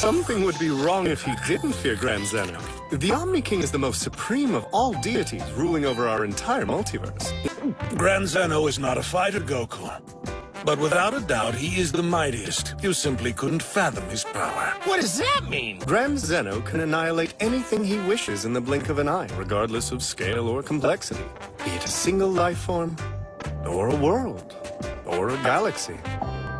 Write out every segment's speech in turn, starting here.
Something would be wrong if he didn't fear Grand Zeno. The Omni King is the most supreme of all deities, ruling over our entire multiverse. Grand Zeno is not a fighter, Goku. But without a doubt, he is the mightiest. You simply couldn't fathom his power. What does that mean? Grand Zeno can annihilate anything he wishes in the blink of an eye, regardless of scale or complexity. Be it a single life form, or a world, or a galaxy,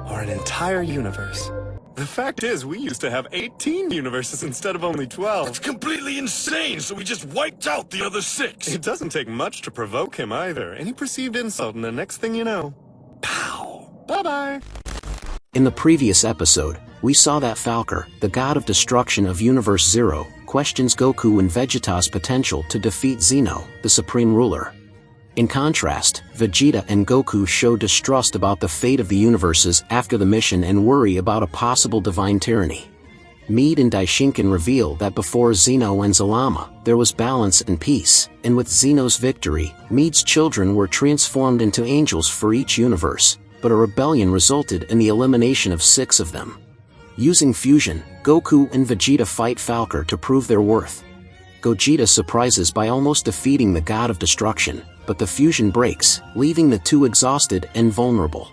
or an entire universe. The fact is, we used to have 18 universes instead of only 12. That's completely insane, so we just wiped out the other 6. It doesn't take much to provoke him either. Any perceived insult, and the next thing you know, pow! Bye-bye! In the previous episode, we saw that Falker, the god of destruction of Universe Zero, questions Goku and Vegeta's potential to defeat Zeno, the supreme ruler. In contrast, Vegeta and Goku show distrust about the fate of the universes after the mission and worry about a possible divine tyranny. Mead and Daishinkan reveal that before Zeno and Zalama, there was balance and peace, and with Zeno's victory, Mead's children were transformed into angels for each universe, but a rebellion resulted in the elimination of 6 of them. Using fusion, Goku and Vegeta fight Falker to prove their worth. Gogeta surprises by almost defeating the god of destruction, but the fusion breaks, leaving the two exhausted and vulnerable.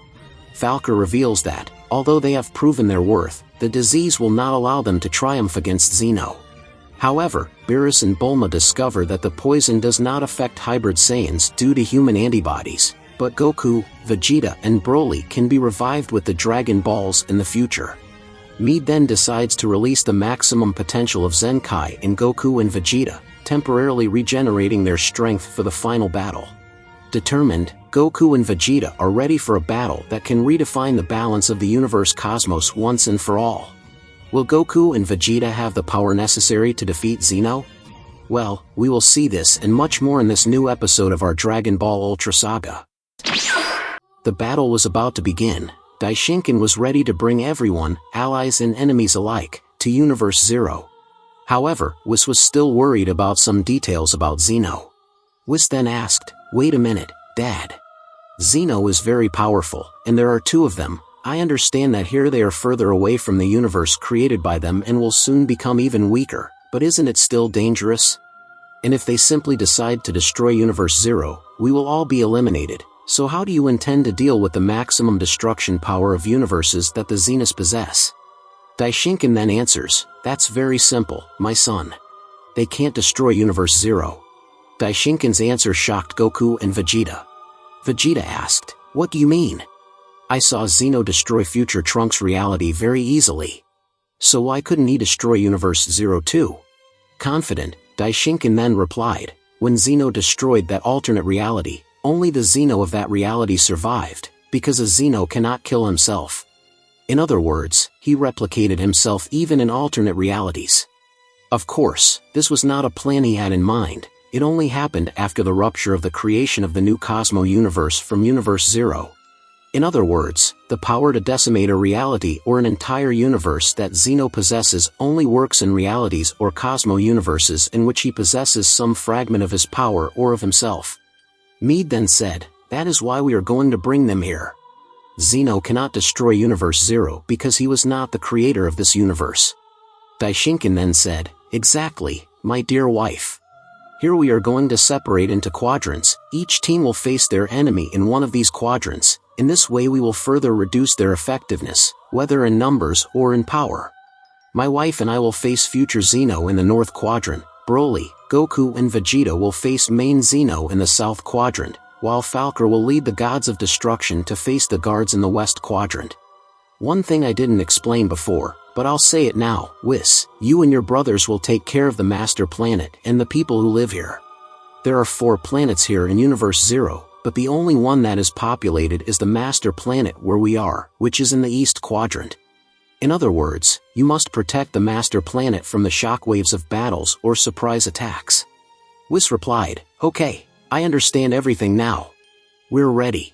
Falker reveals that, although they have proven their worth, the disease will not allow them to triumph against Zeno. However, Beerus and Bulma discover that the poison does not affect hybrid Saiyans due to human antibodies, but Goku, Vegeta and Broly can be revived with the Dragon Balls in the future. Mead then decides to release the maximum potential of Zenkai in Goku and Vegeta, temporarily regenerating their strength for the final battle. Determined, Goku and Vegeta are ready for a battle that can redefine the balance of the universe cosmos once and for all. Will Goku and Vegeta have the power necessary to defeat Zeno? Well, we will see this and much more in this new episode of our Dragon Ball Ultra Saga. The battle was about to begin. Daishinkan was ready to bring everyone, allies and enemies alike, to Universe Zero. However, Whis was still worried about some details about Zeno. Whis then asked, "Wait a minute, Dad. Zeno is very powerful, and there are 2 of them. I understand that here they are further away from the universe created by them and will soon become even weaker, but isn't it still dangerous? And if they simply decide to destroy Universe Zero, we will all be eliminated. So how do you intend to deal with the maximum destruction power of universes that the Zenas possess?" Daishinkan then answers, "That's very simple, my son. They can't destroy Universe Zero." Daishinkan's answer shocked Goku and Vegeta. Vegeta asked, "What do you mean? I saw Zeno destroy future Trunks' reality very easily. So why couldn't he destroy Universe Zero too?" Confident, Daishinkan then replied, "When Zeno destroyed that alternate reality, only the Zeno of that reality survived, because a Zeno cannot kill himself. In other words, he replicated himself even in alternate realities. Of course, this was not a plan he had in mind, it only happened after the rupture of the creation of the new Cosmo universe from Universe Zero. In other words, the power to decimate a reality or an entire universe that Zeno possesses only works in realities or Cosmo universes in which he possesses some fragment of his power or of himself." Mead then said, "That is why we are going to bring them here. Zeno cannot destroy Universe Zero because he was not the creator of this universe." Daishinkan then said, "Exactly, my dear wife. Here we are going to separate into quadrants, each team will face their enemy in one of these quadrants, in this way we will further reduce their effectiveness, whether in numbers or in power. My wife and I will face future Zeno in the North Quadrant, Broly, Goku and Vegeta will face main Zeno in the South Quadrant, while Falker will lead the Gods of Destruction to face the guards in the West Quadrant. One thing I didn't explain before, but I'll say it now, Whis, you and your brothers will take care of the Master Planet and the people who live here. There are 4 planets here in Universe Zero, but the only one that is populated is the Master Planet where we are, which is in the East Quadrant. In other words, you must protect the Master Planet from the shockwaves of battles or surprise attacks." Whis replied, "Okay, I understand everything now. We're ready."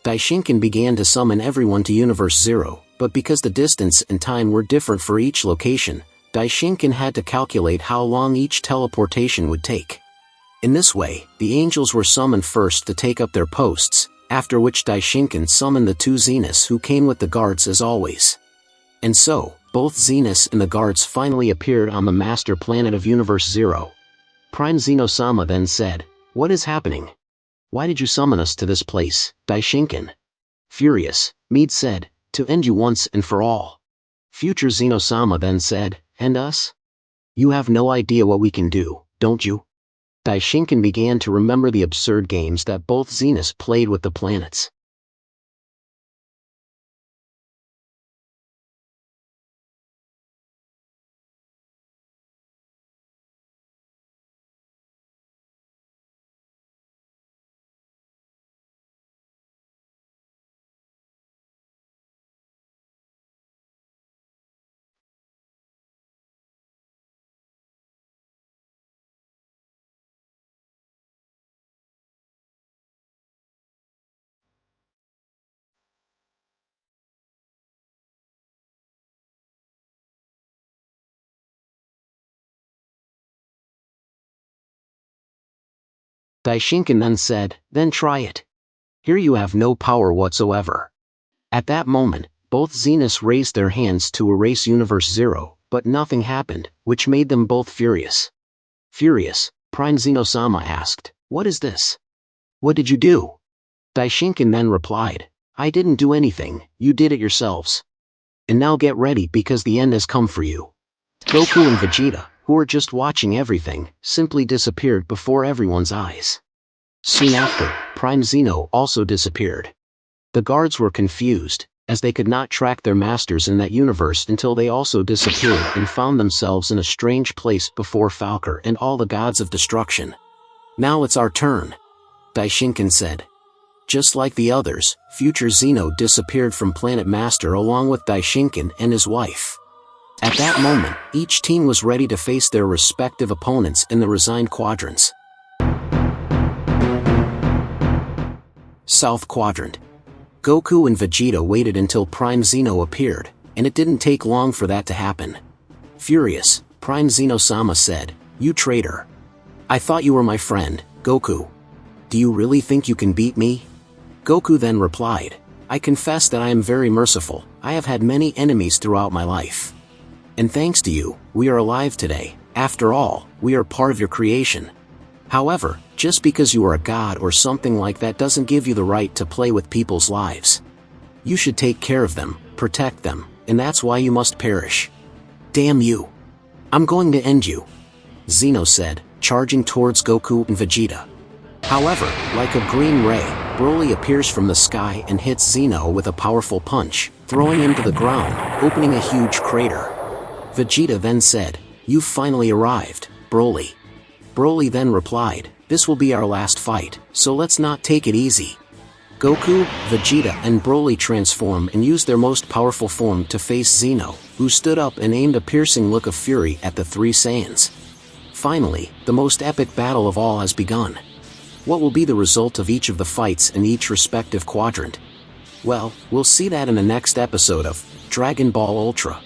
Daishinkan began to summon everyone to Universe Zero, but because the distance and time were different for each location, Daishinkan had to calculate how long each teleportation would take. In this way, the angels were summoned first to take up their posts, after which Daishinkan summoned the 2 Zenas who came with the guards as always. And so, both Zenos and the guards finally appeared on the master planet of Universe Zero. Prime Zeno-sama then said, "What is happening? Why did you summon us to this place, Daishinkan?" Furious, Meade said, "To end you once and for all." Future Zeno-sama then said, "And us? You have no idea what we can do, don't you?" Daishinkan began to remember the absurd games that both Zenos played with the planets. Daishinkan then said, "Then try it. Here you have no power whatsoever." At that moment, both Zenos raised their hands to erase Universe Zero, but nothing happened, which made them both furious. Furious, Prime Zeno-sama asked, "What is this? What did you do?" Daishinkan then replied, "I didn't do anything, you did it yourselves. And now get ready because the end has come for you." Goku and Vegeta, who were just watching everything, simply disappeared before everyone's eyes. Soon after, Prime Zeno also disappeared. The guards were confused, as they could not track their masters in that universe until they also disappeared and found themselves in a strange place before Falker and all the gods of destruction. "Now it's our turn," Daishinkan said. Just like the others, future Zeno disappeared from Planet Master along with Daishinkan and his wife. At that moment, each team was ready to face their respective opponents in the resigned quadrants. South Quadrant. Goku and Vegeta waited until Prime Zeno appeared, and it didn't take long for that to happen. Furious, Prime Zeno-sama said, "You traitor. I thought you were my friend, Goku. Do you really think you can beat me?" Goku then replied, "I confess that I am very merciful. I have had many enemies throughout my life. And thanks to you, we are alive today. After all, we are part of your creation. However, just because you are a god or something like that doesn't give you the right to play with people's lives. You should take care of them, protect them, and that's why you must perish. Damn you. I'm going to end you," Zeno said, charging towards Goku and Vegeta. However, like a green ray, Broly appears from the sky and hits Zeno with a powerful punch, throwing him to the ground, opening a huge crater. Vegeta then said, "You've finally arrived, Broly." Broly then replied, "This will be our last fight, so let's not take it easy." Goku, Vegeta and Broly transform and use their most powerful form to face Zeno, who stood up and aimed a piercing look of fury at the three Saiyans. Finally, the most epic battle of all has begun. What will be the result of each of the fights in each respective quadrant? Well, we'll see that in the next episode of Dragon Ball Ultra.